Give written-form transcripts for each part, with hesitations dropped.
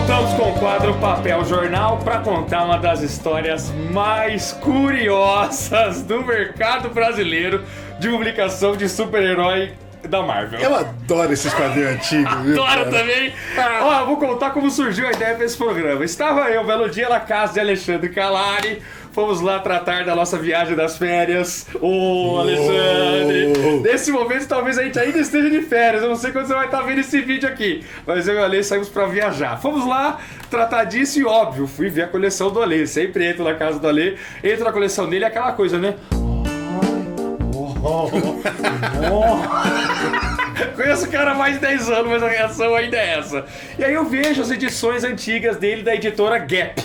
Voltamos com o quadro Papel Jornal para contar uma das histórias mais curiosas do mercado brasileiro de publicação de super-herói da Marvel. Eu adoro esses quadrinhos antigos, viu? Adoro também. Ó, vou contar como surgiu a ideia para esse programa. Estava eu, um belo dia, na casa de Alexandre Calari. Fomos lá tratar da nossa viagem das férias. Ô, Alexandre! Nesse momento, talvez a gente ainda esteja de férias. Eu não sei quando você vai estar vendo esse vídeo aqui. Mas eu e o Ale saímos pra viajar. Fomos lá tratar disso e, óbvio, fui ver a coleção do Ale. Sempre entro na casa do Ale, entro na coleção dele, é aquela coisa, né? Conheço o cara há mais de 10 anos, mas a reação ainda é essa. E aí eu vejo as edições antigas dele da editora Gap,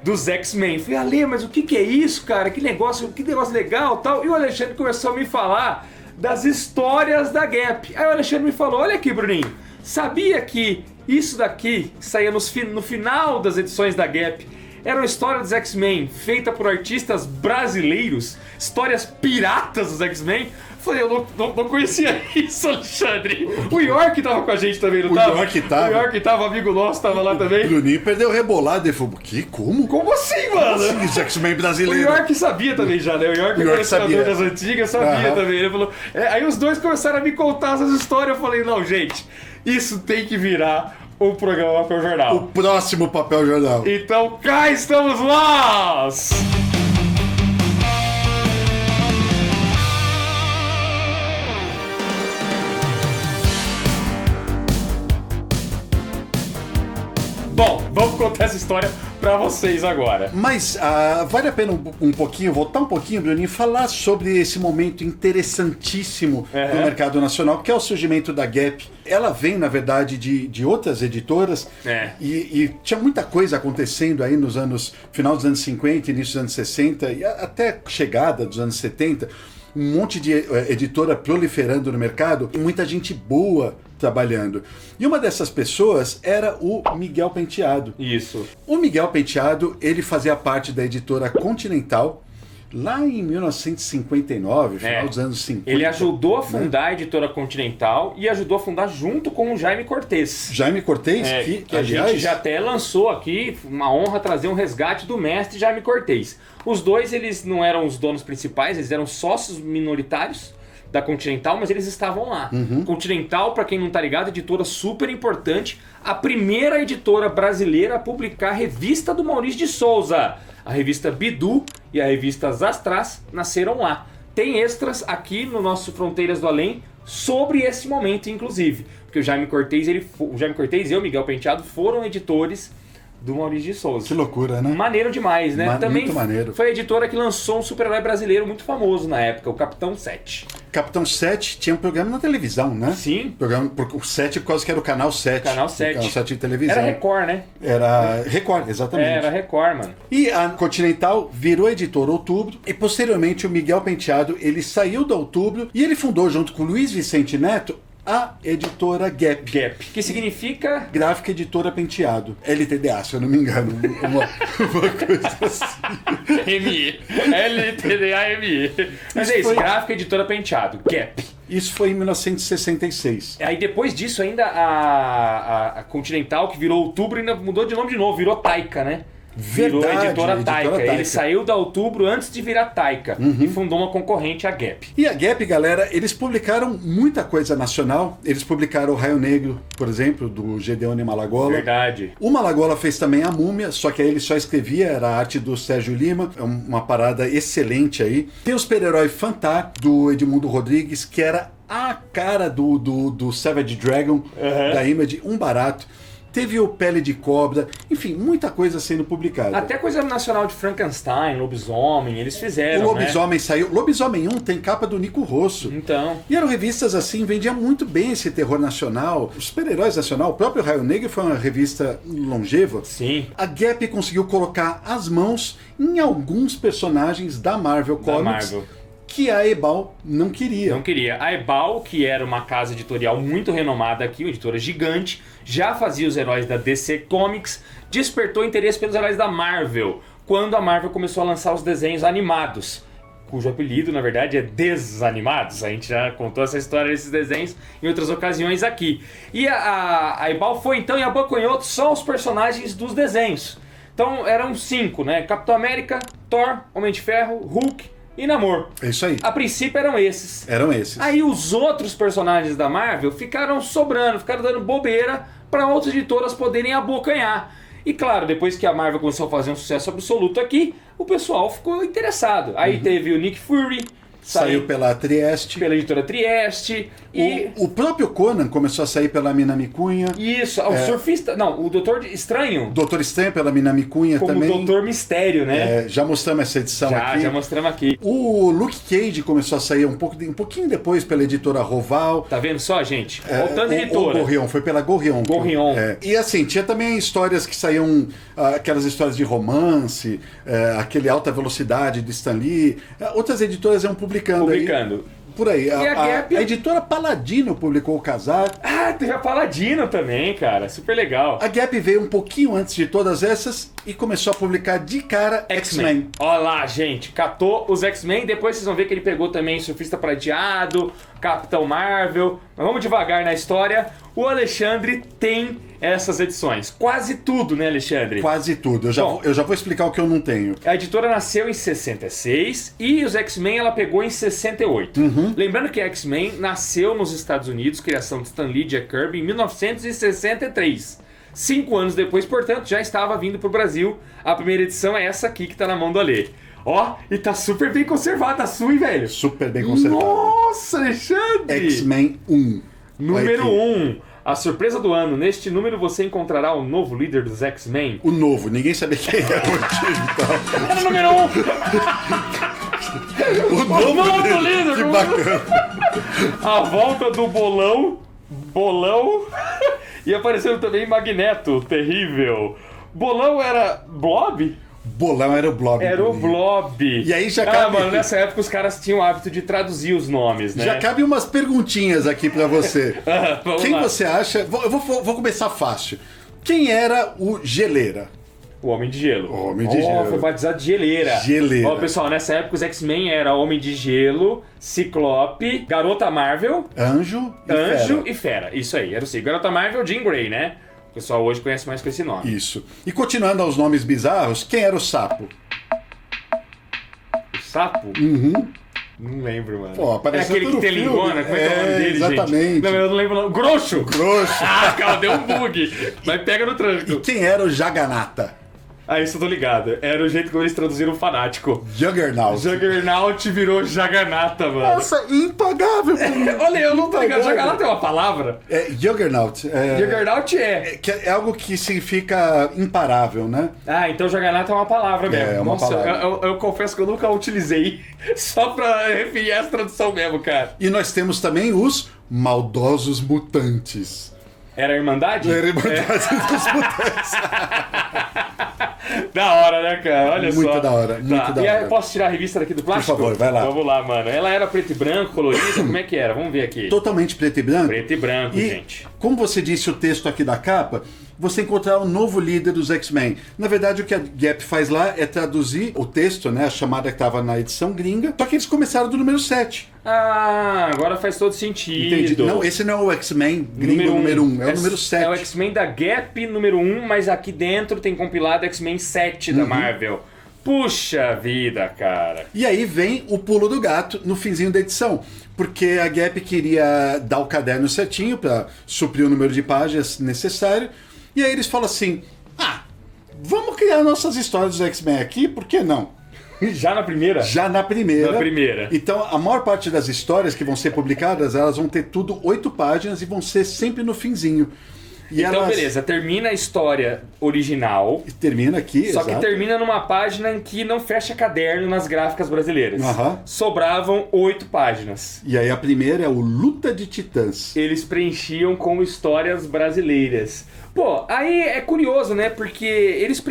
dos X-Men. Falei, Ale, mas o que é isso, cara? Que negócio legal, tal. E o Alexandre começou a me falar das histórias da Gap. Aí o Alexandre me falou, olha aqui, Bruninho, sabia que isso daqui saía no final das edições da Gap? Era uma história dos X-Men feita por artistas brasileiros, histórias piratas dos X-Men. Falei, eu não conhecia isso, Alexandre. O York tava com a gente também, não tava? O York tava. O York tava, amigo nosso, tava lá também. O Bruninho perdeu o rebolado. Ele falou, como? Como assim, mano? Como assim, X-Men brasileiro? O York sabia também já, né? O York é colecionador das antigas, sabia também. Ele falou... aí os dois começaram a me contar essas histórias. Eu falei, não, gente, isso tem que virar o programa Papel Jornal. O próximo Papel Jornal. Então cá estamos nós! Bom, vamos contar essa história pra vocês agora. Mas vale a pena um pouquinho, voltar um pouquinho, Bruninho, falar sobre esse momento interessantíssimo do mercado nacional, que é o surgimento da Gap. Ela vem, na verdade, de outras editoras e tinha muita coisa acontecendo aí nos final dos anos 50, início dos anos 60 e até chegada dos anos 70. Um monte de editora proliferando no mercado e muita gente boa trabalhando. E uma dessas pessoas era o Miguel Penteado. Isso. O Miguel Penteado, ele fazia parte da editora Continental lá em 1959, final dos anos 50. Ele ajudou a fundar a editora Continental e ajudou a fundar junto com o Jaime Cortez. Jaime Cortez, que aliás, a gente já até lançou aqui, uma honra trazer um resgate do mestre Jaime Cortez. Os dois, eles não eram os donos principais, eles eram sócios minoritários da Continental, mas eles estavam lá. Continental, para quem não tá ligado, editora super importante, a primeira editora brasileira a publicar a revista do Maurício de Souza. A revista Bidu e a revista Zastras nasceram lá. Tem extras aqui no nosso Fronteiras do Além sobre esse momento, inclusive. Porque o Jaime Cortez e o Miguel Penteado foram editores do Maurício de Souza. Que loucura, né? Maneiro demais, né? Também muito maneiro. Foi a editora que lançou um super-herói brasileiro muito famoso na época, o Capitão 7. Capitão 7 tinha um programa na televisão, né? Sim. O 7 por causa que era o Canal 7. Canal 7. Canal 7 de televisão. Era Record, né? Era Record, exatamente. Era Record, mano. E a Continental virou editora Outubro e posteriormente o Miguel Penteado, ele saiu da Outubro e ele fundou junto com o Luiz Vicente Neto a editora Gap. Gap, que significa... Gráfica Editora Penteado. LTDA, se eu não me engano. Uma coisa assim. ME. LTDA-ME. Mas é isso, Gráfica Editora Penteado. Gap. Isso foi em 1966. Aí depois disso ainda a Continental, que virou Outubro, ainda mudou de nome de novo, virou Taika, né? Virou Verdade, editora Taika. Ele saiu da Outubro antes de virar Taika e fundou uma concorrente, a Gap. E a Gap, galera, eles publicaram muita coisa nacional. Eles publicaram o Raio Negro, por exemplo, do Gedeone Malagola. Verdade. O Malagola fez também a Múmia, só que aí ele só escrevia, era a arte do Sérgio Lima. É uma parada excelente aí. Tem o super-herói Fantar, do Edmundo Rodrigues, que era a cara do Savage Dragon, da Image, um barato. Teve o Pele de Cobra, enfim, muita coisa sendo publicada. Até coisa nacional de Frankenstein, Lobisomem, eles fizeram, o Lobisomem saiu. Lobisomem 1 tem capa do Nico Rosso. Então. E eram revistas assim, vendia muito bem esse terror nacional. Os super-heróis nacional, o próprio Raio Negro foi uma revista longeva. Sim. A Gap conseguiu colocar as mãos em alguns personagens da Marvel Comics. Que a Ebal não queria. Não queria. A Ebal, que era uma casa editorial muito renomada aqui, uma editora gigante, já fazia os heróis da DC Comics, despertou interesse pelos heróis da Marvel, quando a Marvel começou a lançar os desenhos animados. cujo apelido, na verdade, é Desanimados. A gente já contou essa história desses desenhos em outras ocasiões aqui. E a Ebal foi então e abocanhou só os personagens dos desenhos. Então eram 5, né? Capitão América, Thor, Homem de Ferro, Hulk e Namor. É isso aí. A princípio eram esses. Eram esses. Aí os outros personagens da Marvel ficaram sobrando, ficaram dando bobeira para outras editoras poderem abocanhar. E claro, depois que a Marvel começou a fazer um sucesso absoluto aqui, o pessoal ficou interessado. Aí teve o Nick Fury, Saiu pela Trieste. pela editora Trieste. E O próprio Conan começou a sair pela Minami Cunha. isso, o surfista, não, o Doutor Estranho, Doutor Estranho pela Minami Cunha como também. Doutor Mistério, né? Já mostramos essa edição aqui. Já mostramos aqui. O Luke Cage começou a sair um pouquinho depois pela editora Roval. Tá vendo só, gente? Voltando O editora. Gorrion, foi pela Gorrion. Gorrion. E assim, tinha também histórias que saíam, aquelas histórias de romance, aquele Alta Velocidade de Stan Lee. Outras editoras iam publicando. Publicando. Por aí. a A editora Paladino publicou o Casar. Ah, teve a Paladino também, cara. Super legal. A Gap veio um pouquinho antes de todas essas e começou a publicar de cara X-Men. Olha lá, gente. Catou os X-Men. Depois vocês vão ver que ele pegou também Surfista Prateado, Capitão Marvel. Mas vamos devagar na história. O Alexandre tem essas edições. Quase tudo, né, Alexandre? Quase tudo. Eu já vou explicar o que eu não tenho. A editora nasceu em 66 e os X-Men ela pegou em 68. Lembrando que a X-Men nasceu nos Estados Unidos, criação de Stan Lee e Jack Kirby, em 1963. 5 anos depois, portanto, já estava vindo pro Brasil. A primeira edição é essa aqui que tá na mão do Alê. Ó, e tá super bem conservada a sua, hein, velho? Super bem conservada. Nossa, Alexandre! X-Men 1. Número 1. A surpresa do ano. Neste número você encontrará o novo líder dos X-Men. O novo, ninguém sabia quem era o antigo. Então. Era o número 1. O novo líder. Que bacana. A volta do Bolão. E aparecendo também Magneto, terrível. Bolão era Blob? Bolão era o Blob. Era o Blob. E aí já cabe... mano, nessa época os caras tinham o hábito de traduzir os nomes, né? Já cabe umas perguntinhas aqui pra você. Vamos Quem lá. você acha... Eu vou começar fácil. Quem era o Geleira? O Homem de Gelo. O Homem de Gelo. Foi batizado de Geleira. Geleira. Ó, pessoal, nessa época os X-Men era Homem de Gelo, Ciclope, Garota Marvel, Anjo e Fera. Isso aí, era o seguinte. Garota Marvel, Jean Grey, né? O pessoal hoje conhece mais com esse nome. Isso. E continuando aos nomes bizarros, quem era o Sapo? O Sapo? Não lembro, mano. Pô, é apareceu aquele que todo tem filme. lingona? Como é que é o nome dele, exatamente. gente? Não, eu não lembro não. Grosso! Grosso. Ah, cara, deu um bug. Mas pega no tranco. Quem era o Jaganata? Ah, isso eu tô ligado. Era o jeito como eles traduziram fanático. Juggernaut. Juggernaut virou Jaganata, mano. Nossa, impagável. Olha, eu não tô ligado. Jaganata é uma palavra? Juggernaut. Juggernaut é. É algo que significa imparável, né? Ah, então Jaganata é uma palavra mesmo. É uma Nossa, palavra. eu confesso que eu nunca utilizei. Só pra referir essa tradução mesmo, cara. E nós temos também os maldosos mutantes. Era a Irmandade? Era a Irmandade dos Mutantes. Da hora, né, cara? Olha só. Muito da hora, muito da E aí, hora. posso tirar a revista daqui do plástico? Por favor, vai lá. Vamos lá, mano. Ela era preto e branco, colorida? Como é que era? Vamos ver aqui. Totalmente preto e branco. Preto e branco, gente. Como você disse o texto aqui da capa, você encontrará um novo líder dos X-Men. Na verdade, o que a Gap faz lá é traduzir o texto, né, a chamada que estava na edição gringa, só que eles começaram do número 7. Ah, agora faz todo sentido. Entendi. Não, esse não é o X-Men gringo número 1, é o número 7. É o X-Men da Gap número 1, mas aqui dentro tem compilado X-Men 7 da Marvel. Puxa vida, cara. E aí vem o pulo do gato no finzinho da edição, porque a Gap queria dar o caderno certinho para suprir o número de páginas necessário, e aí eles falam assim, vamos criar nossas histórias dos X-Men aqui, por que não? Já na primeira? Já na primeira. Na primeira. Então, a maior parte das histórias que vão ser publicadas, elas vão ter tudo 8 páginas e vão ser sempre no finzinho. E então, beleza, termina a história original. Termina aqui, Só exato. que termina numa página em que não fecha caderno nas gráficas brasileiras. Aham. Sobravam 8 páginas. E aí a primeira é o Luta de Titãs. Eles preenchiam com histórias brasileiras. Pô, aí é curioso, né? Porque eles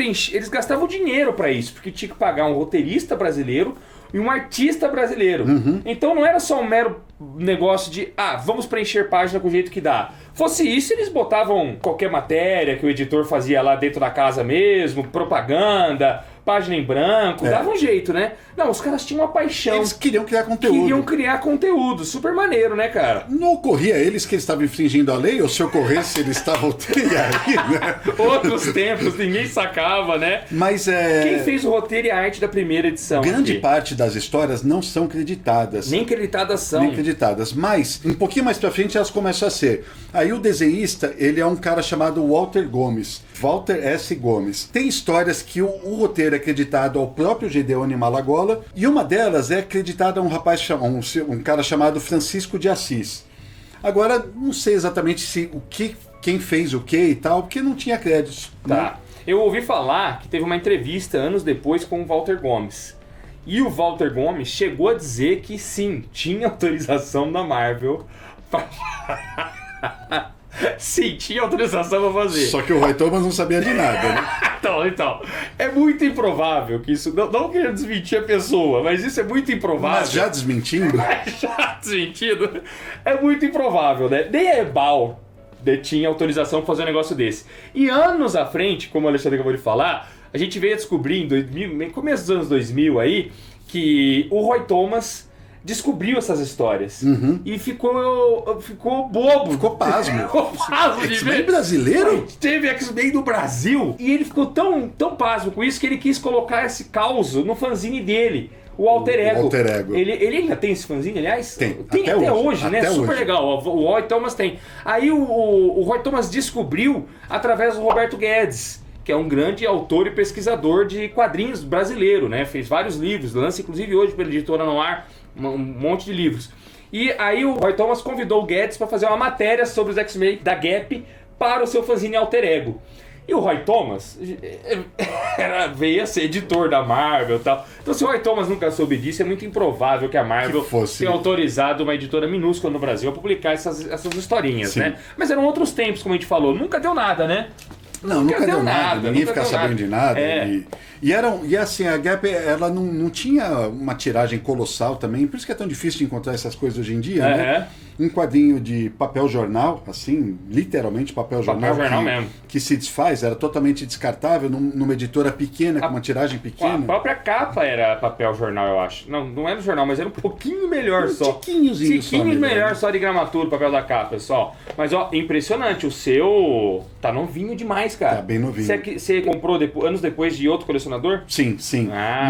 gastavam dinheiro pra isso, porque tinha que pagar um roteirista brasileiro e um artista brasileiro. Então não era só um mero negócio de, vamos preencher página com o jeito que dá. Fosse isso, eles botavam qualquer matéria que o editor fazia lá dentro da casa mesmo, propaganda, página em branco, dava um jeito, né? Não, os caras tinham uma paixão. Eles queriam criar conteúdo. Queriam criar conteúdo, super maneiro, né, cara? Não ocorria a eles que eles estavam infringindo a lei, ou se ocorresse eles estavam... E aí, né? Outros tempos, ninguém sacava, né? Mas Quem fez o roteiro e a arte da primeira edição? grande aqui? parte das histórias não são creditadas. Nem creditadas são. Nem acreditadas. Mas, um pouquinho mais pra frente, elas começam a ser. Aí o desenhista, ele é um cara chamado Walter Gomes. Walter S. Gomes. Tem histórias que o roteiro é acreditado ao próprio Gedeone Malagola, e uma delas é acreditada a um rapaz, um cara chamado Francisco de Assis. Agora, não sei exatamente quem fez o que e tal, porque não tinha créditos. Tá. Né? Eu ouvi falar que teve uma entrevista anos depois com o Walter Gomes. E o Walter Gomes chegou a dizer que sim, tinha autorização da Marvel pra... Sim, tinha autorização pra fazer. Só que o Roy Thomas não sabia de nada, né? Então, é muito improvável que isso... Não queria desmentir a pessoa, mas isso é muito improvável. Mas já desmentindo... Já desmentido. É muito improvável, né? Nem a Ebal tinha autorização pra fazer um negócio desse. E anos à frente, como o Alexandre acabou de falar, a gente veio a descobrir no começo dos anos 2000 aí, que o Roy Thomas descobriu essas histórias. E ficou bobo. Ficou pasmo. Ficou pasmo de X-Men ver. brasileiro? Teve X-Men no Brasil e ele ficou tão pasmo com isso que ele quis colocar esse caos no fanzine dele. O Alter Ego. O Alter Ego. Ele ainda tem esse fanzine, aliás? Tem até hoje, né? Até Super hoje. legal. O Roy Thomas tem. Aí o Roy Thomas descobriu através do Roberto Guedes, que é um grande autor e pesquisador de quadrinhos brasileiro, né? Fez vários livros, lança inclusive hoje pela Editora Noir um monte de livros. E aí o Roy Thomas convidou o Guedes para fazer uma matéria sobre os X-Men da Gap para o seu fanzine Alter Ego. E o Roy Thomas veio a ser editor da Marvel e tal. Então, se o Roy Thomas nunca soube disso, é muito improvável que a Marvel tenha autorizado uma editora minúscula no Brasil a publicar essas historinhas, Sim. né? Mas eram outros tempos, como a gente falou. Nunca deu nada, né? Não, nunca deu nada. Ninguém ficava sabendo de nada. É. E assim, a Gap, ela não tinha uma tiragem colossal também, por isso que é tão difícil de encontrar essas coisas hoje em dia, né? Um quadrinho de papel jornal, assim, literalmente papel jornal mesmo. Que se desfaz, era totalmente descartável numa editora pequena, com uma tiragem pequena. A própria capa era papel jornal, eu acho. Não era jornal, mas era um pouquinho melhor só. Tiquinhos melhor só de gramatura, o papel da capa, pessoal. Mas ó, impressionante, o seu tá novinho demais, cara. Tá bem novinho. Você comprou anos depois de outro colecionador? Sim.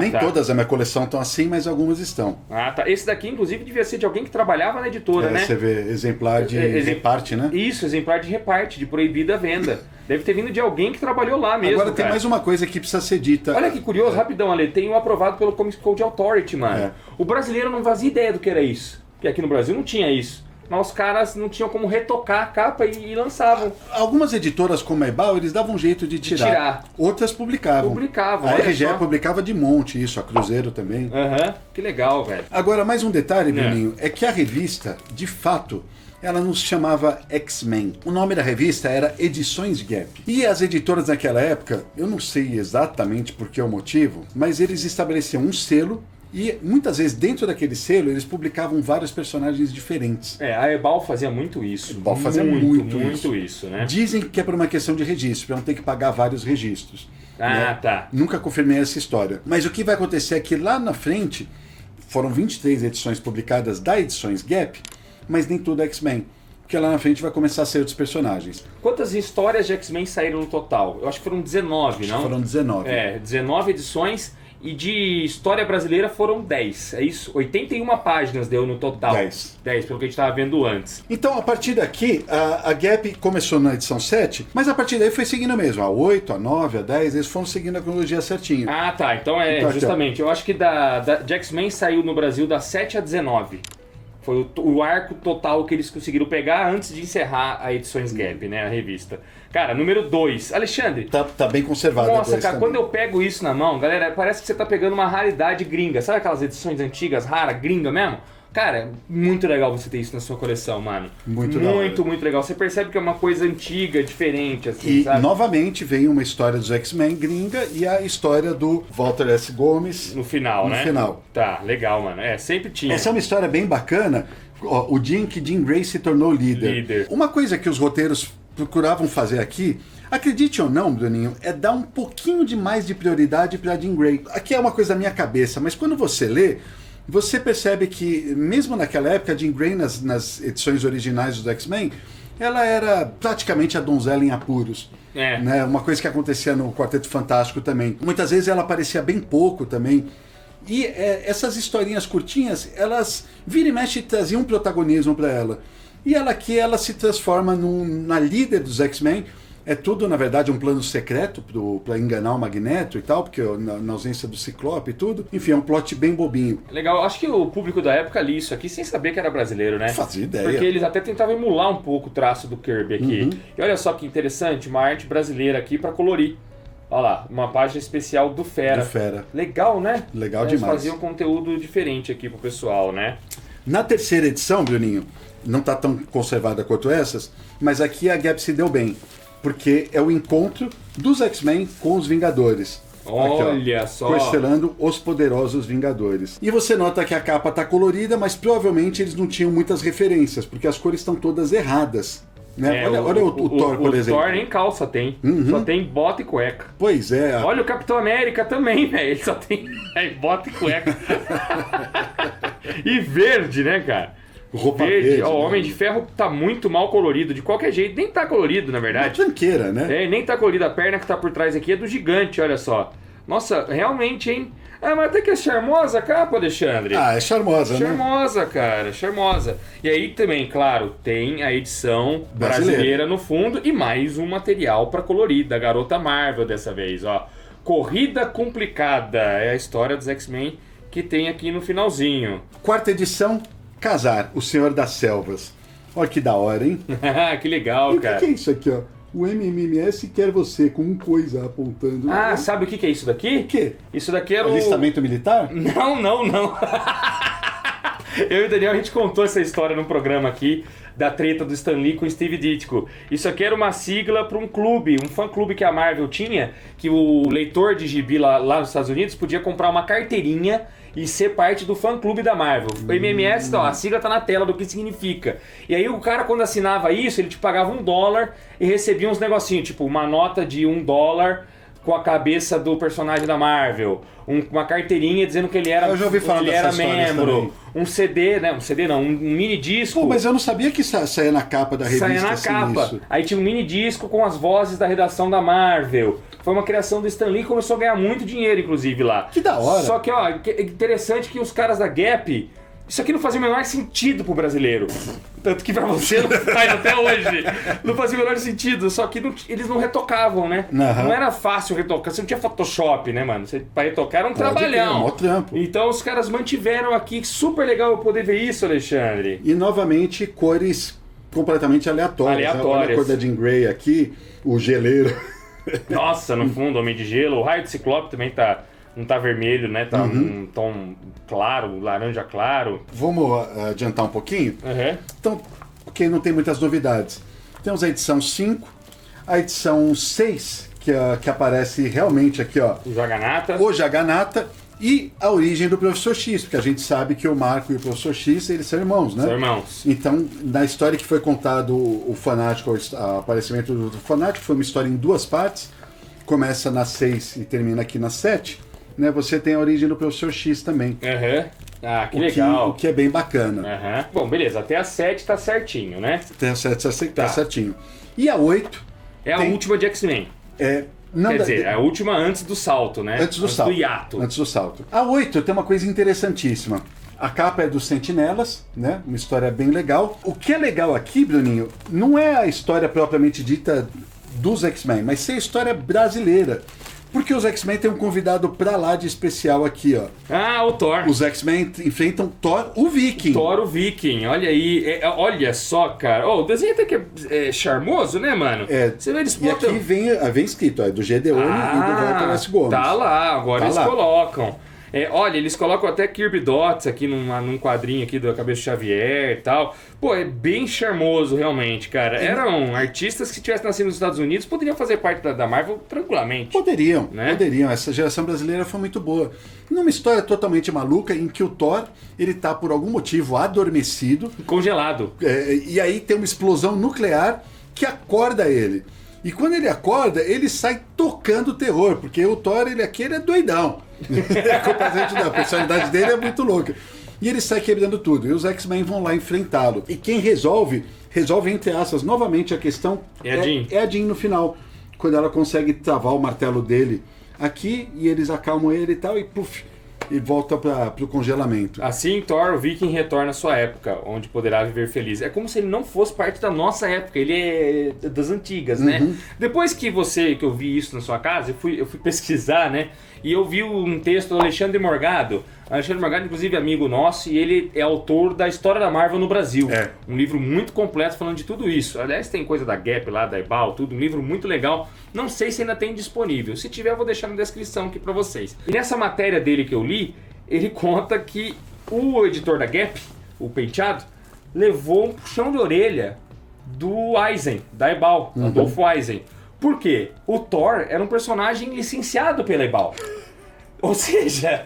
Nem todas da minha coleção estão assim, mas algumas estão. Ah, tá. Esse daqui, inclusive, devia ser de alguém que trabalhava na editora, né? Você vê, exemplar de reparte, né? Isso, exemplar de reparte, de proibida venda. Deve ter vindo de alguém que trabalhou lá mesmo. Agora tem mais uma coisa que precisa ser dita. Olha que curioso, rapidão, Ale. Tem o aprovado pelo Comics Code Authority, mano. O brasileiro não fazia ideia do que era isso. Porque aqui no Brasil não tinha isso. Mas os caras não tinham como retocar a capa e lançavam. Algumas editoras como a Ebal, eles davam um jeito de tirar. Outras publicavam. A RGE publicava de monte isso, a Cruzeiro também. Que legal, velho. Agora, mais um detalhe, Bruninho, é que a revista, de fato, ela não se chamava X-Men. O nome da revista era Edições Gap. E as editoras naquela época, eu não sei exatamente por que o motivo, mas eles estabeleciam um selo. E muitas vezes dentro daquele selo eles publicavam vários personagens diferentes. A Ebal fazia muito isso. A Ebal fazia muito isso, né? Dizem que é por uma questão de registro, para não ter que pagar vários registros. Né? Tá. Nunca confirmei essa história. Mas o que vai acontecer é que lá na frente foram 23 edições publicadas da Edições Gap, mas nem tudo é X-Men. Porque lá na frente vai começar a ser outros personagens. Quantas histórias de X-Men saíram no total? Eu acho que foram 19, não? Foram 19. 19 edições. E de história brasileira foram 10, é isso? 81 páginas deu no total. 10, pelo que a gente estava vendo antes. Então, a partir daqui, a Gap começou na edição 7, mas a partir daí foi seguindo mesmo. A 8, a 9, a 10, eles foram seguindo a cronologia certinho. Ah, tá. Então justamente. Eu acho que de X-Men saiu no Brasil da 7 a 19. Foi o arco total que eles conseguiram pegar antes de encerrar a Edições Gap, né? A revista. Cara, número 2. Alexandre. Tá bem conservado. Nossa, cara, quando eu pego isso na mão, galera, parece que você tá pegando uma raridade gringa. Sabe aquelas edições antigas, raras, gringa mesmo? Cara, muito legal você ter isso na sua coleção, mano. Muito legal. Você percebe que é uma coisa antiga, diferente, assim, e, sabe? novamente, vem uma história dos X-Men gringa e a história do Walter S. Gomes. No final, né? No final. Tá, legal, mano. Sempre tinha. Essa é uma história bem bacana. O dia em que Jean Grey se tornou líder. Uma coisa que os roteiros procuravam fazer aqui, Acredite ou não, Bruninho, é dar um pouquinho de mais de prioridade para Jean Grey. Aqui é uma coisa da minha cabeça, mas quando você lê, você percebe que, mesmo naquela época, a Jean Grey, nas edições originais dos X-Men, ela era praticamente a donzela em apuros. Né? Uma coisa que acontecia no Quarteto Fantástico também. Muitas vezes ela aparecia bem pouco também. E essas historinhas curtinhas, elas vira e mexe traziam um protagonismo para ela. E ela aqui, ela se transforma na líder dos X-Men. É tudo, na verdade, um plano secreto para enganar o Magneto e tal, porque na ausência do Ciclope e tudo. Enfim, é um plot bem bobinho. Legal, acho que o público da época lia isso aqui sem saber que era brasileiro, né? Não fazia ideia. Porque eles até tentavam emular um pouco o traço do Kirby aqui. E olha só que interessante, uma arte brasileira aqui para colorir. Olha lá, uma página especial do Fera. Do Fera. Legal, né? Legal Eles demais. faziam um conteúdo diferente aqui pro pessoal, né? Na terceira edição, Bruninho, não está tão conservada quanto essas, mas aqui a Gap se deu bem. Porque é o encontro dos X-Men com os Vingadores. Olha aqui, só! Costelando os poderosos Vingadores. E você nota que a capa tá colorida, mas provavelmente eles não tinham muitas referências, porque as cores estão todas erradas. Né? Olha o Thor, por exemplo. O Thor nem calça tem. Só tem bota e cueca. Pois é. Olha o Capitão América também, velho. Ele só tem bota e cueca. E verde, né, cara? Roupa verde. O Homem de Ferro tá muito mal colorido, de qualquer jeito. Nem tá colorido, na verdade. Uma tranqueira, né? Nem tá colorido. A perna que tá por trás aqui é do gigante, olha só. Nossa, realmente, hein? Ah, mas até que é charmosa a capa, Alexandre. Ah, é charmosa, né? Charmosa, cara, charmosa. E aí também, claro, tem a edição brasileira no fundo e mais um material para colorir, da Garota Marvel dessa vez, ó. Corrida Complicada, é a história dos X-Men que tem aqui no finalzinho. Quarta edição, Casar, o Senhor das Selvas. Olha que da hora, hein? Que legal, cara. O que é isso aqui, ó? O MMS quer você com um coisa apontando. Ah, sabe o que é isso daqui? O quê? Isso daqui era o... Alistamento militar? Não. Eu e o Daniel, a gente contou essa história num programa aqui da treta do Stan Lee com o Steve Ditko. Isso aqui era uma sigla para um clube, um fã-clube que a Marvel tinha, que o leitor de gibi lá nos Estados Unidos podia comprar uma carteirinha e ser parte do fã-clube da Marvel. O MMS, ó, a sigla tá na tela do que significa. E aí o cara, quando assinava isso, ele te pagava $1 e recebia uns negocinhos, tipo uma nota de $1 com a cabeça do personagem da Marvel, uma carteirinha dizendo que ele era, eu já ouvi falar membro, também. um CD, né? Um CD não, um mini disco. Pô, mas eu não sabia que saía na capa da revista. Saía na assim, capa. Isso. Aí tinha um mini disco com as vozes da redação da Marvel. Foi uma criação do Stan Lee e começou a ganhar muito dinheiro, inclusive, lá. Que da hora. Só que, ó, é interessante que os caras da Gap... Isso aqui não fazia o menor sentido pro brasileiro. Tanto que pra você não faz até hoje. Não fazia o menor sentido. Só que eles não retocavam, né? Uhum. Não era fácil retocar. Você não tinha Photoshop, né, mano? Pra retocar era um trabalhão. Mó trampo. Então os caras mantiveram aqui. Super legal eu poder ver isso, Alexandre. E novamente cores completamente aleatórias. Olha a cor da Jean Grey aqui, o geleiro. Nossa, no fundo, Homem de Gelo. O raio do Ciclope também tá... Não tá vermelho, né? Tá um tom claro, laranja claro. Vamos adiantar um pouquinho? Então, porque não tem muitas novidades. Temos a edição 5, a edição 6, que aparece realmente aqui, ó. O Jaganata e a origem do Professor X, porque a gente sabe que o Marco e o Professor X, eles são irmãos, né? São irmãos. Então, na história que foi contado o Fanático, o aparecimento do Fanático, foi uma história em 2 partes. Começa na 6 e termina aqui na 7. Né, você tem a origem do Professor X também. Ah, que legal. O que é bem bacana. Bom, beleza. Até a 7 tá certinho, né? Até a 7 tá certinho. E a 8... É a última de X-Men. Quer dizer, é a última antes do salto, né? Antes do salto. hiato. Antes do salto. A 8 tem uma coisa interessantíssima. A capa é dos Sentinelas, né? Uma história bem legal. O que é legal aqui, Bruninho, não é a história propriamente dita dos X-Men, mas sim a história brasileira. Porque os X-Men têm um convidado pra lá de especial aqui, ó. Ah, o Thor. Os X-Men enfrentam Thor, o Viking. Thor, o Viking. Olha aí. Olha só, cara. O desenho até que é charmoso, né, mano? Você vê eles botam... E aqui vem escrito, ó, do Gedeone e do Walter S. Gomes. Tá lá, agora eles colocam. Olha, eles colocam até Kirby Dots aqui num quadrinho aqui da Cabeça de Xavier e tal. Pô, é bem charmoso, realmente, cara. Eram artistas que tivessem nascido nos Estados Unidos, poderiam fazer parte da Marvel tranquilamente. Poderiam. Né? Essa geração brasileira foi muito boa. Numa história totalmente maluca, em que o Thor, ele tá por algum motivo adormecido. Congelado. E aí tem uma explosão nuclear que acorda ele. E quando ele acorda, ele sai tocando terror, porque o Thor, ele é doidão. A personalidade dele é muito louca. E ele sai quebrando tudo. E os X-Men vão lá enfrentá-lo. E quem resolve entre aspas, novamente a questão é a Jean. É a Jean no final. Quando ela consegue travar o martelo dele aqui, e eles acalmam ele e tal, e puf, e volta pro congelamento. Assim, Thor, o Viking, retorna à sua época, onde poderá viver feliz. É como se ele não fosse parte da nossa época, ele é das antigas, né? Depois que eu vi isso na sua casa, eu fui pesquisar, né? E eu vi um texto do Alexandre Morgado. Alexandre Morgado, inclusive, amigo nosso, e ele é autor da História da Marvel no Brasil. Um livro muito completo falando de tudo isso. Aliás, tem coisa da Gap lá, da Ebal, tudo. Um livro muito legal. Não sei se ainda tem disponível. Se tiver, eu vou deixar na descrição aqui pra vocês. E nessa matéria dele que eu li, ele conta que o editor da Gap, o Penteado, levou um puxão de orelha do Eisen, da Ebal, Adolfo Eisen. Por quê? O Thor era um personagem licenciado pela Ebal. Ou seja,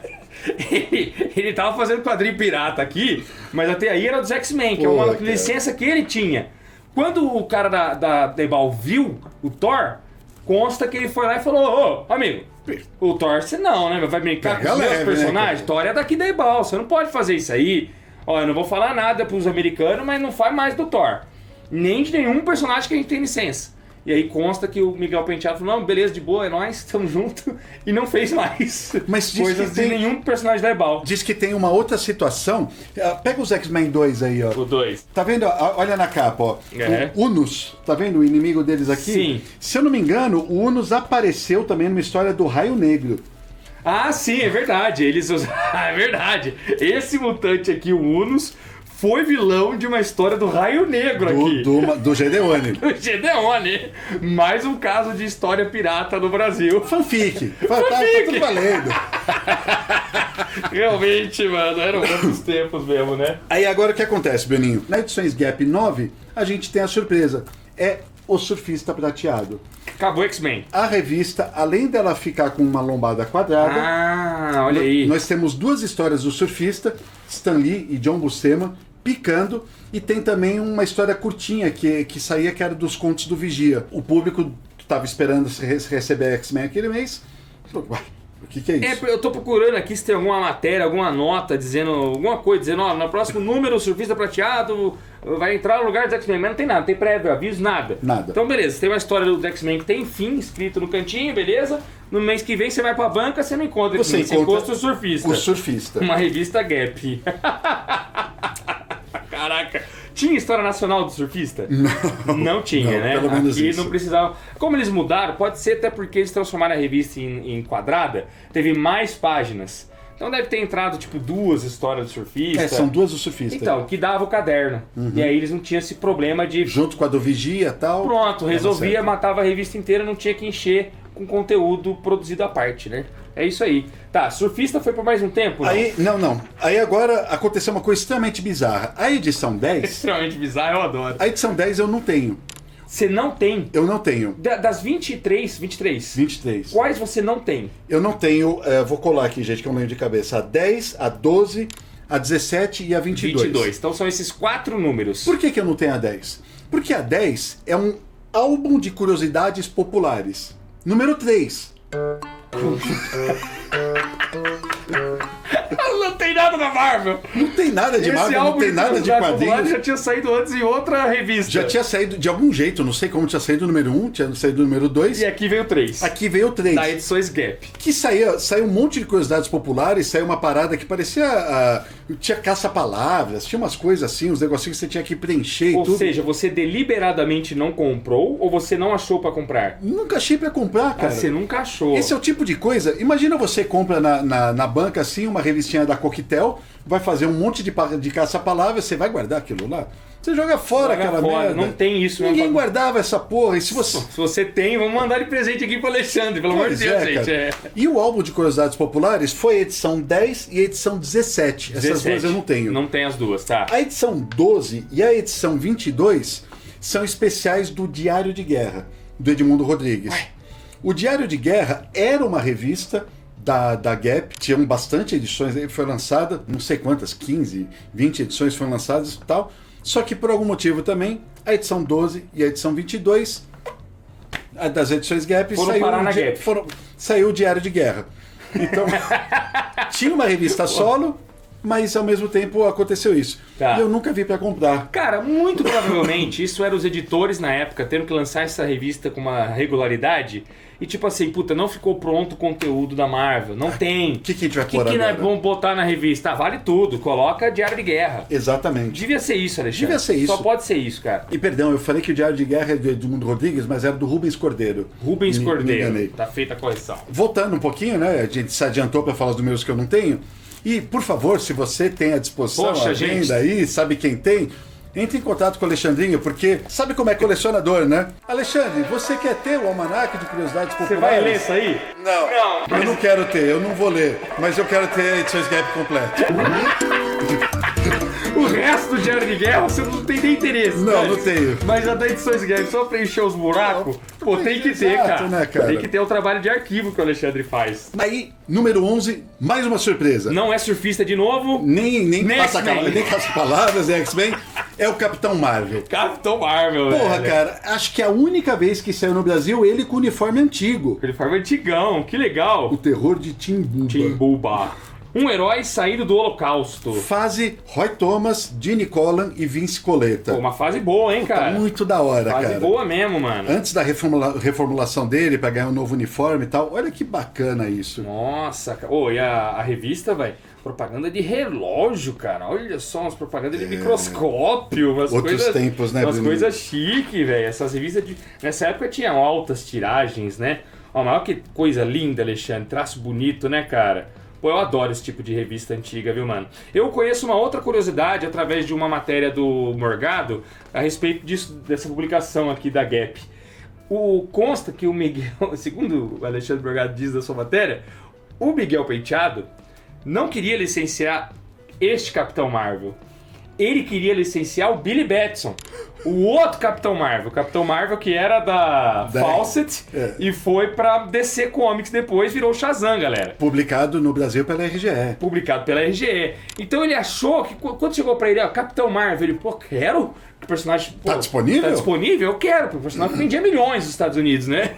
ele tava fazendo quadrinho pirata aqui, mas até aí era dos X-Men, que é uma licença que ele tinha. Quando o cara da Ebal viu o Thor, consta que ele foi lá e falou: ô, amigo, o Thor você não, né? Vai brincar com os meus personagens? Thor é daqui da Ebal, você não pode fazer isso aí. Ó, eu não vou falar nada pros americanos, mas não faz mais do Thor. Nem de nenhum personagem que a gente tem licença. E aí consta que o Miguel Penteado falou: não, beleza, de boa, é nóis, estamos juntos. E não fez mais. Mas coisas de nenhum personagem da Ebal. Diz que tem uma outra situação. Pega os X-Men 2 aí, ó. O 2. Tá vendo? Olha na capa, ó. O Unus, tá vendo o inimigo deles aqui? Sim. Se eu não me engano, o Unus apareceu também numa história do Raio Negro. Ah, sim, é verdade. É verdade. Esse mutante aqui, o Unus, foi vilão de uma história do Raio Negro aqui. Do Gedeone. Do Gedeone. Mais um caso de história pirata no Brasil. Fanfic. Tá tudo valendo. Realmente, mano, eram outros tempos mesmo, né? Aí agora o que acontece, Beninho? Na edições Gap 9, a gente tem a surpresa. É o Surfista Prateado. Acabou X-Men. A revista, além dela ficar com uma lombada quadrada... Ah, olha aí. Nós temos duas histórias do surfista, Stan Lee e John Buscema, picando, e tem também uma história curtinha que saía, que era dos contos do Vigia. O público estava esperando receber X-Men aquele mês, falou: uai, o que é isso? Eu tô procurando aqui se tem alguma matéria, alguma nota dizendo alguma coisa, dizendo: ó, no próximo número o Surfista Prateado vai entrar no lugar dos X-Men, mas não tem nada, não tem prévio aviso, nada. Então beleza, tem uma história do X-Men que tem fim, escrito no cantinho, beleza. No mês que vem você vai pra banca, você não encontra X-Men, você encontra o Surfista. O Surfista. Uma revista Gap. Caraca. Tinha história nacional do surfista? Não tinha, né? Pelo menos aqui isso. Não precisava. Como eles mudaram, pode ser até porque eles transformaram a revista em quadrada, teve mais páginas. Então deve ter entrado tipo 2 histórias do surfista. São 2 do surfista. Então, que dava o caderno. E aí eles não tinham esse problema de... Junto com a do Vigia e tal. Pronto, resolvia, matava a revista inteira, não tinha que encher com conteúdo produzido à parte, né? É isso aí. Tá, Surfista foi por mais um tempo? Não? Aí agora aconteceu uma coisa extremamente bizarra. A edição 10... Extremamente bizarra, eu adoro. A edição 10 eu não tenho. Você não tem? Eu não tenho. Das 23, quais você não tem? Eu não tenho, vou colar aqui, gente, que eu não lembro de cabeça. A 10, a 12, a 17 e a 22. Então são esses 4 números. Por que eu não tenho a 10? Porque a 10 é um álbum de curiosidades populares. Número 3. Não tem nada da Marvel. Não tem nada de Marvel, não tem nada de quadrinhos. Já tinha saído antes em outra revista. Já tinha saído de algum jeito, não sei como tinha saído o número 1, tinha saído o número 2. E aqui veio o 3. Aqui veio o 3. Da Edições Gap. Que saiu um monte de curiosidades populares, saiu uma parada que parecia... tinha caça-palavras, tinha umas coisas assim, uns negocinhos que você tinha que preencher e tudo. Ou seja, você deliberadamente não comprou ou você não achou pra comprar? Nunca achei pra comprar, cara. Você nunca achou. Esse é o tipo de coisa... Imagina você compra na banca assim, uma revistinha da Coquetel, vai fazer um monte de caça-palavras, você vai guardar aquilo lá? Você joga fora aquela merda. Não tem isso. Ninguém guardava essa porra. E se você tem, vamos mandar de presente aqui pro Alexandre, pelo amor de Deus, gente. E o álbum de curiosidades populares foi a edição 10 e a edição 17. Essas duas eu não tenho. Não tem as duas, tá. A edição 12 e a edição 22 são especiais do Diário de Guerra, do Edmundo Rodrigues. O Diário de Guerra era uma revista da Gap, tinham bastante edições, ele foi lançada, não sei quantas, 15, 20 edições foram lançadas e tal, só que por algum motivo também, a edição 12 e a edição 22 das edições Gap Foram parar na Gap. Saiu o Diário de Guerra. Então, tinha uma revista solo, mas ao mesmo tempo aconteceu isso. Tá. E eu nunca vi pra comprar. Cara, muito provavelmente isso era os editores na época tendo que lançar essa revista com uma regularidade e tipo assim, puta, não ficou pronto o conteúdo da Marvel, não tem. O que a gente vai O pôr que agora? nós vamos botar na revista? Ah, vale tudo, coloca Diário de Guerra. Exatamente. Devia ser isso, Alexandre. Devia ser isso. Só pode ser isso, cara. E perdão, eu falei que o Diário de Guerra é do Edmundo Rodrigues, mas era do Rubens Cordeiro. Rubens Me Cordeiro, enganei. tá feita a correção. Voltando um pouquinho, né? A gente se adiantou para falar os números que eu não tenho. E, por favor, se você tem à disposição Poxa, a gente. agenda aí, sabe quem tem, entre em contato com o Alexandrinho, porque sabe como é colecionador, né? Alexandre, você quer ter o Almanaque de Curiosidades Você Populares? vai ler isso aí? Não, eu não quero ter, eu não vou ler, mas eu quero ter a edições Gap completa. O resto do Diário de Guerra você não tem nem interesse. Não, né? não tenho. Mas a da Edições Gap, só pra encher os buracos, pô, tem que ter, Exato, cara. né, cara? Tem que ter o trabalho de arquivo que o Alexandre faz. Aí, número 11, mais uma surpresa. Não é surfista de novo? Nem passa X-Men. nem passa palavras, é X-Men, é o Capitão Marvel. Capitão Marvel, Porra, velho. cara, acho que é a única vez que saiu no Brasil ele com uniforme antigo. Ele foi antigão, que legal. O terror de Timbuba. Timbuba. Um herói saído do Holocausto. Fase Roy Thomas, Gene Colan e Vince Coletta. Pô, uma fase boa, hein, Tá cara? muito da hora, Fase cara. boa mesmo, mano. Antes da reformulação dele pra ganhar um novo uniforme e tal, olha que bacana isso. Nossa, cara. Ô, e a revista, velho? Propaganda de relógio, cara. Olha só, umas propagandas de microscópio, umas Outros coisas, tempos, né, umas Bruno? coisas chiques, velho. Essas revistas nessa época tinham altas tiragens, né? Ó, mas olha que coisa linda, Alexandre. Traço bonito, né, cara? Pô, eu adoro esse tipo de revista antiga, viu, mano? Eu conheço uma outra curiosidade através de uma matéria do Morgado a respeito dessa publicação aqui da Gap. Consta que o Miguel, segundo o Alexandre Morgado diz da sua matéria, o Miguel Penteado não queria licenciar este Capitão Marvel. Ele queria licenciar o Billy Batson, o outro Capitão Marvel. O Capitão Marvel que era da Fawcett e foi pra DC Comics depois, virou Shazam, galera. Publicado no Brasil pela RGE. Publicado pela RGE. Então ele achou que, quando chegou pra ele, ó, Capitão Marvel, ele, pô, quero... Que o personagem... Pô, Tá disponível? Tá disponível? Eu quero, porque o personagem vendia milhões nos Estados Unidos, né?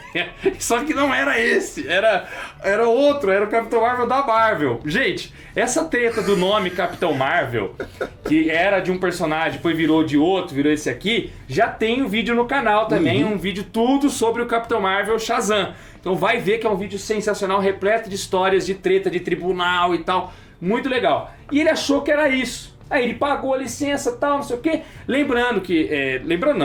Só que não era esse, era outro, era o Capitão Marvel da Marvel. Gente, essa treta do nome Capitão Marvel, que era de um personagem, depois virou de outro, virou esse aqui, já tem um vídeo no canal também, um vídeo tudo sobre o Capitão Marvel Shazam. Então vai ver que é um vídeo sensacional, repleto de histórias de treta, de tribunal e tal. Muito legal. E ele achou que era isso. Aí ele pagou a licença e tal, não sei o quê. Lembrando que...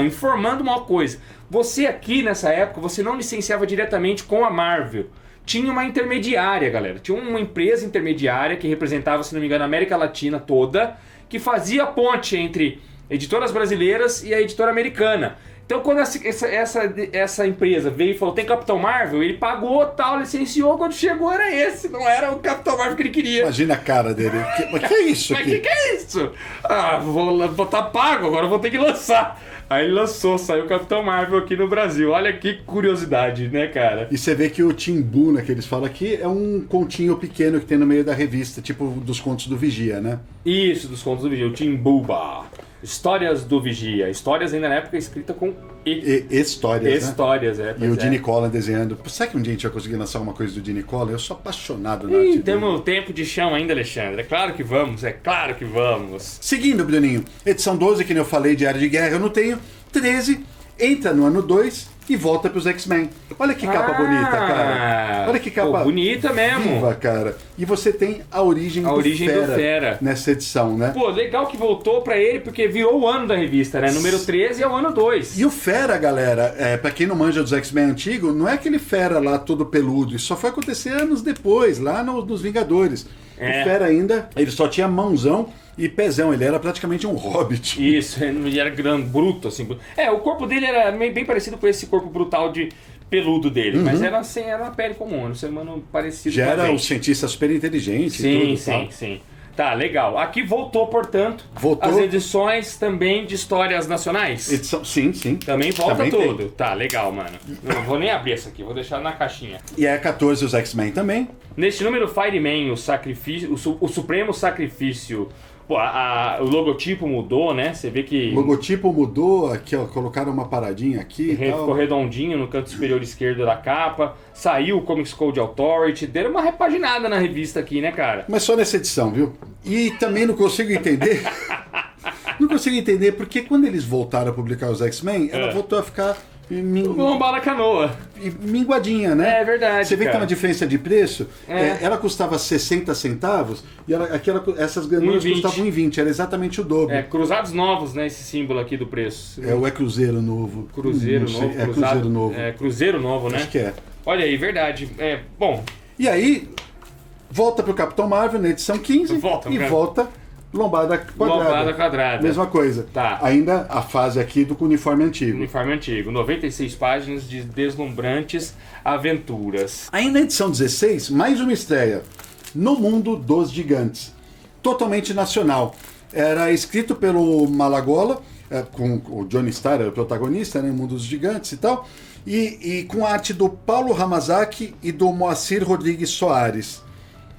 informando uma coisa. Você aqui, nessa época, você não licenciava diretamente com a Marvel. Tinha uma intermediária, galera. Tinha uma empresa intermediária que representava, se não me engano, a América Latina toda, que fazia a ponte entre editoras brasileiras e a editora americana. Então, quando essa empresa veio e falou, tem Capitão Marvel, ele pagou, tal, licenciou, quando chegou era esse, não era o Capitão Marvel que ele queria. Imagina a cara dele. Mas que é isso Mas aqui? que é isso? Ah, vou tá pago, agora vou ter que lançar. Aí ele lançou, saiu o Capitão Marvel aqui no Brasil. Olha que curiosidade, né, cara? E você vê que o Timbuna, que eles falam aqui, é um continho pequeno que tem no meio da revista, tipo dos contos do Vigia, né? Isso, dos contos do Vigia, o Timbuba. Histórias do Vigia. Histórias ainda na época escrita com Histórias, né? Histórias, E pois o Gene Colan desenhando. Será que um dia a gente vai conseguir lançar alguma coisa do Gene Colan? Eu sou apaixonado na arte dele. Temos tempo de chão ainda, Alexandre. É claro que vamos, é claro que vamos. Seguindo, Bruninho, edição 12, que nem eu falei, Diário de Guerra, eu não tenho. 13, entra no ano 2 e volta pros X-Men. Olha que capa bonita, cara. Olha que capa bonita mesmo. viva, cara. E você tem a origem do Fera nessa edição, né? Pô, legal que voltou pra ele, porque virou o ano da revista, né? Número 13 é o ano 2. E o Fera, galera, pra quem não manja dos X-Men antigo, não é aquele Fera lá todo peludo. Isso só foi acontecer anos depois, lá nos Vingadores. O Fera ainda, ele só tinha mãozão e pezão, ele era praticamente um hobbit. Isso, ele era grande, bruto, assim. O corpo dele era bem parecido com esse corpo brutal de peludo dele, mas era uma pele comum, era um ser humano parecido Já com a era um gente. cientista super inteligente. Sim, e tudo, sim. Tá, legal. Aqui voltou, portanto, Voltou. as edições também de histórias nacionais. Edição, sim. Também volta Também tudo. tem. Tá, legal, mano. Não vou nem abrir essa aqui, vou deixar na caixinha. E é 14 os X-Men também. Neste número, Fireman, o Supremo Sacrifício, Pô, o logotipo mudou, né? Você vê que O logotipo mudou, aqui ó, colocaram uma paradinha aqui e tal. ficou redondinho no canto superior esquerdo da capa. Saiu o Comics Code Authority. Deram uma repaginada na revista aqui, né, cara? Mas só nessa edição, viu? E também não consigo entender... Não consigo entender porque quando eles voltaram a publicar os X-Men, ela voltou a ficar Lombada canoa. minguadinha, né? É verdade. Você vê que tem cara. uma diferença de preço. Ela custava 60 centavos e essas granolas 1,20. custavam 1,20. Era exatamente o dobro. Cruzados novos, né? Esse símbolo aqui do preço. É Cruzeiro novo. Cruzeiro Não sei, novo. É Cruzeiro novo. Cruzeiro novo, né? Acho que é. Olha aí, verdade. Bom. E aí, volta pro Capitão Marvel na edição 15 volta lombada quadrada. Lombada quadrada. Mesma coisa. Tá. Ainda a fase aqui do uniforme antigo. Uniforme antigo. 96 páginas de deslumbrantes aventuras. Aí na edição 16, mais uma estreia. No Mundo dos Gigantes. Totalmente nacional. Era escrito pelo Malagola, com o Johnny Starr, era o protagonista, né? Mundo dos Gigantes e tal. E com a arte do Paulo Ramazaki e do Moacir Rodrigues Soares.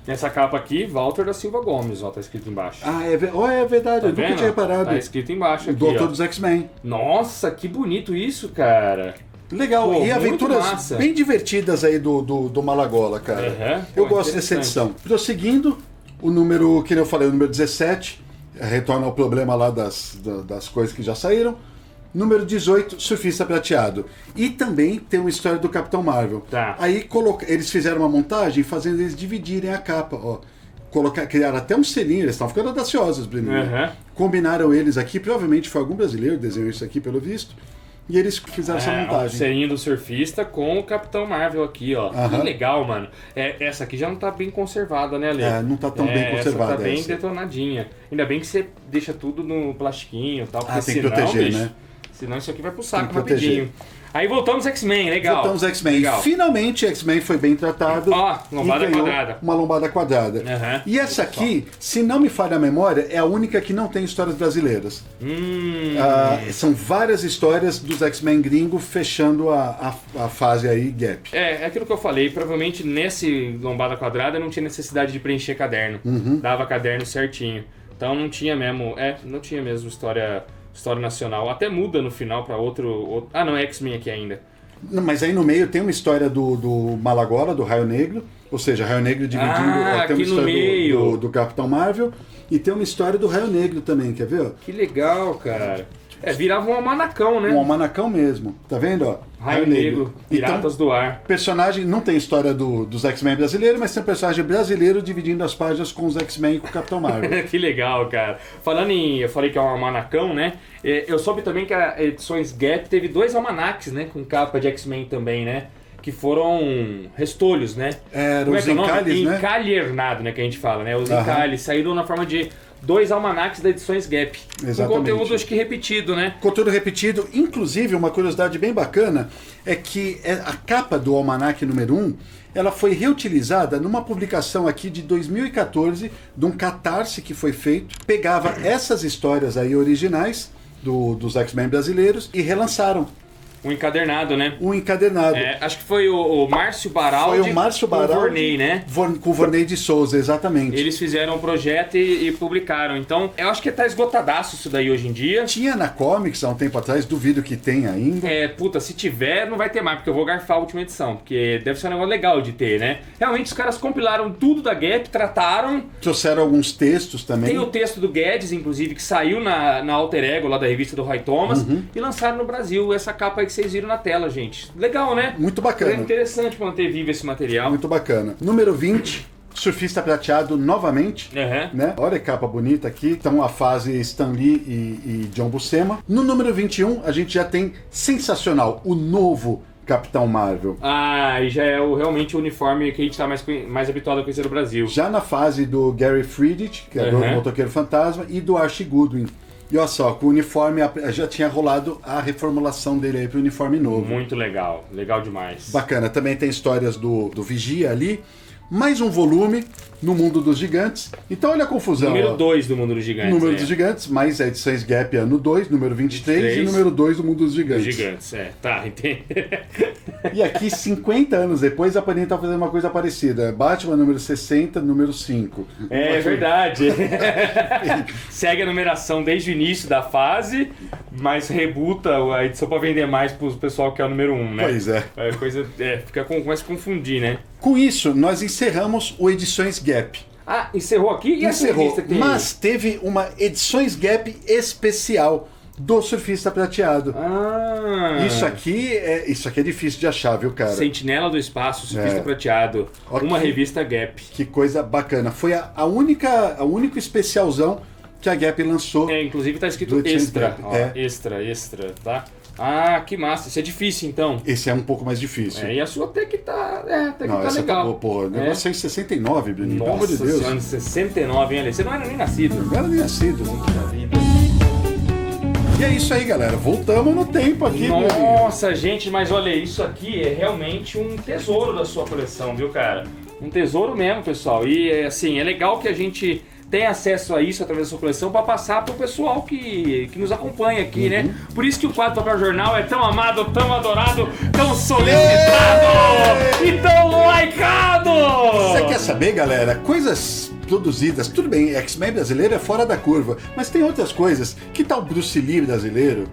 Nessa capa aqui, Walter da Silva Gomes, ó, tá escrito embaixo. É verdade, Tá eu nunca vendo? tinha reparado. Tá escrito embaixo O aqui, Doutor ó. dos X-Men. Nossa, que bonito isso, cara. Legal, Pô, e aventuras massa. bem divertidas aí do Malagola, cara. Eu gosto dessa edição. Prosseguindo, o número, que eu falei, o número 17, retorna ao problema lá das coisas que já saíram. Número 18, Surfista Prateado. E também tem uma história do Capitão Marvel. Tá. Aí eles fizeram uma montagem fazendo eles dividirem a capa, ó. Criaram até um selinho, eles estão ficando audaciosos, Bruno. Combinaram eles aqui, provavelmente foi algum brasileiro que desenhou isso aqui, pelo visto. E eles fizeram essa O montagem. serinho do surfista com o Capitão Marvel aqui, ó. Que legal, mano. Essa aqui já não tá bem conservada, né, Ale? Não tá tão bem conservada. Essa tá bem detonadinha. Ainda bem que você deixa tudo no plastiquinho e tal, porque tem que senão, proteger, bicho, né? Senão isso aqui vai pro saco proteger. rapidinho. Aí voltamos X-Men, legal. Voltamos X-Men. Legal. Finalmente X-Men foi bem tratado. Ó, lombada e ganhou quadrada. Uma lombada quadrada. E essa aqui, se não me falha a memória, é a única que não tem histórias brasileiras. São várias histórias dos X-Men gringo fechando a fase aí, Gap. É aquilo que eu falei, provavelmente nesse lombada quadrada não tinha necessidade de preencher caderno. Dava caderno certinho. Então não tinha mesmo, não tinha mesmo história nacional. Até muda no final pra outro... Ah, não, é X-Men aqui ainda. Não, mas aí no meio tem uma história do Malagola, do Raio Negro, ou seja, Raio Negro dividindo... tem uma aqui no história meio. do Capitão Marvel, e tem uma história do Raio Negro também, quer ver? Que legal, cara. Virava um almanacão, né? Um almanacão mesmo, tá vendo? Ó? Raio Negro, Piratas do Ar. Personagem, não tem história dos X-Men brasileiros, mas tem um personagem brasileiro dividindo as páginas com os X-Men e com o Capitão Marvel. Que legal, cara. Eu falei que é um almanacão, né? Eu soube também que a Edições Gap teve 2 almanacs, né? Com capa de X-Men também, né? Que foram restolhos, né? Eram Como os é que é o nome? encalhes, né? Encalhernado, né? Que a gente fala, né? Os encalhes saíram na forma de 2 almanacs da Edições Gap. Exatamente. Com conteúdo, acho que repetido, né? Conteúdo repetido. Inclusive, uma curiosidade bem bacana é que a capa do almanac número 1, ela foi reutilizada numa publicação aqui de 2014, de um catarse que foi feito. Pegava essas histórias aí originais dos X-Men brasileiros e relançaram. Um encadernado, né? Um encadernado. Acho que foi o Márcio Baraldi. Foi o Márcio Baraldi com o Vorney, né? Com o Vorney de Souza, exatamente. Eles fizeram um projeto e publicaram. Então, eu acho que tá esgotadaço isso daí hoje em dia. Tinha na Comics há um tempo atrás, duvido que tenha ainda. Se tiver, não vai ter mais, porque eu vou garfar a última edição. Porque deve ser um negócio legal de ter, né? Realmente, os caras compilaram tudo da Gap, trataram. Trouxeram alguns textos também. Tem o texto do Guedes, inclusive, que saiu na Alter Ego, lá da revista do Roy Thomas. E lançaram no Brasil essa capa aí que vocês viram na tela, gente. Legal, né? Muito bacana. É interessante manter vivo esse material. Muito bacana. Número 20, Surfista Prateado novamente. Né? Olha que capa bonita aqui. Então a fase Stan Lee e John Buscema. No número 21, a gente já tem sensacional, o novo Capitão Marvel. E já é realmente o uniforme que a gente está mais habituado a conhecer no Brasil. Já na fase do Gary Friedrich, que é do Motoqueiro Fantasma, e do Archie Goodwin. E olha só, com o uniforme já tinha rolado a reformulação dele aí para o uniforme novo. Muito legal, legal demais. Bacana, também tem histórias do Vigia ali. Mais um volume no Mundo dos Gigantes. Então olha a confusão. Número 2 do Mundo dos Gigantes. Número dos Gigantes, mais edições Gap ano 2, número 23, e número 2 do Mundo dos Gigantes. Gigantes, tá, entendi. E aqui, 50 anos depois, a Panini tá fazendo uma coisa parecida. Batman número 60, número 5. É verdade. Segue a numeração desde o início da fase, mas rebuta a edição pra vender mais pro pessoal que é o número 1, né? Pois é. Começa a confundir, né? Com isso, nós encerramos o Edições Gap. Ah, encerrou aqui? E essa Encerrou, revista que tem mas teve uma Edições Gap especial do Surfista Prateado. Isso aqui é difícil de achar, viu, cara? Sentinela do Espaço, Surfista Prateado. Ok. Uma revista Gap. Que coisa bacana. Foi a único especialzão que a Gap lançou. Inclusive tá escrito do extra. Gap. Ó, extra, tá? Ah, que massa. Isso é difícil, então. Esse é um pouco mais difícil. E a sua até que tá, Não, tá essa legal. O negócio é em 69, Bruninho. Pelo amor de Nossa Deus. senhora, 69, hein, Ale? Você não era nem nascido. Não era nem nascido. Puxa vida. E é isso aí, galera. Voltamos no tempo aqui, Bruninho. Nossa, gente, mas olha, isso aqui é realmente um tesouro da sua coleção, viu, cara? Um tesouro mesmo, pessoal. E, assim, é legal que a gente tem acesso a isso através da sua coleção para passar pro pessoal que nos acompanha aqui, né? Por isso que o quadro Papel Jornal é tão amado, tão adorado, tão solicitado e tão likeado! Você quer saber, galera? Coisas produzidas, tudo bem, X-Men brasileiro é fora da curva, mas tem outras coisas. Que tal Bruce Lee brasileiro?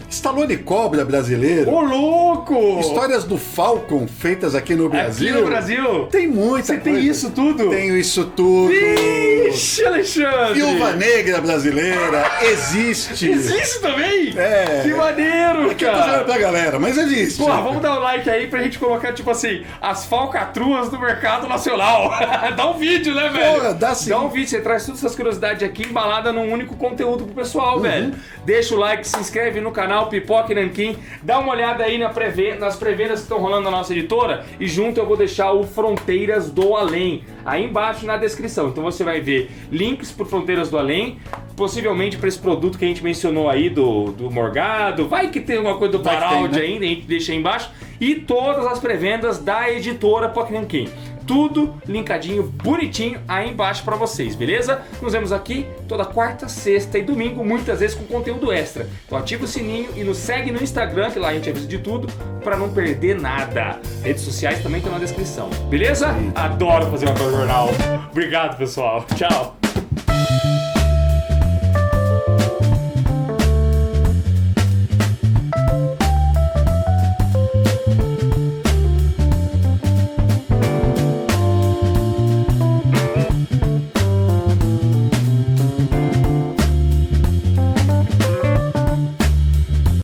Stallone Cobra brasileiro? Ô, louco! Histórias do Falcon feitas aqui no Brasil. Aqui no Brasil? Tem muita Você coisa. tem isso tudo? Tenho isso tudo. Vixe, Alexandre! Viúva Negra brasileira existe. Existe também? É. Que maneiro, Aqui eu tô jogando cara! pra galera, mas existe. Porra, vamos dar um like aí pra gente colocar, tipo assim, as falcatruas do mercado nacional. Dá um vídeo, né, velho? Porra, dá sim. Dá um vídeo, você traz todas essas curiosidades aqui embalada num único conteúdo pro pessoal, velho. Deixa o like, se inscreve no canal Pipoca e Nanquim. Dá uma olhada aí nas pré-vendas que estão rolando na nossa editora. E junto eu vou deixar o Fronteiras do Além aí embaixo na descrição. Então você vai ver links pro Fronteiras do Além, possivelmente para esse produto que a gente mencionou aí do Morgado. Vai que tem alguma coisa do Baraldi ainda, a gente deixa aí embaixo. E todas as pré-vendas da editora Pipoca e Nanquim. Tudo linkadinho, bonitinho aí embaixo pra vocês, beleza? Nos vemos aqui toda quarta, sexta e domingo, muitas vezes com conteúdo extra. Então ativa o sininho e nos segue no Instagram, que lá a gente avisa de tudo, pra não perder nada. Redes sociais também estão na descrição, beleza? Adoro fazer um jornal. Obrigado, pessoal. Tchau.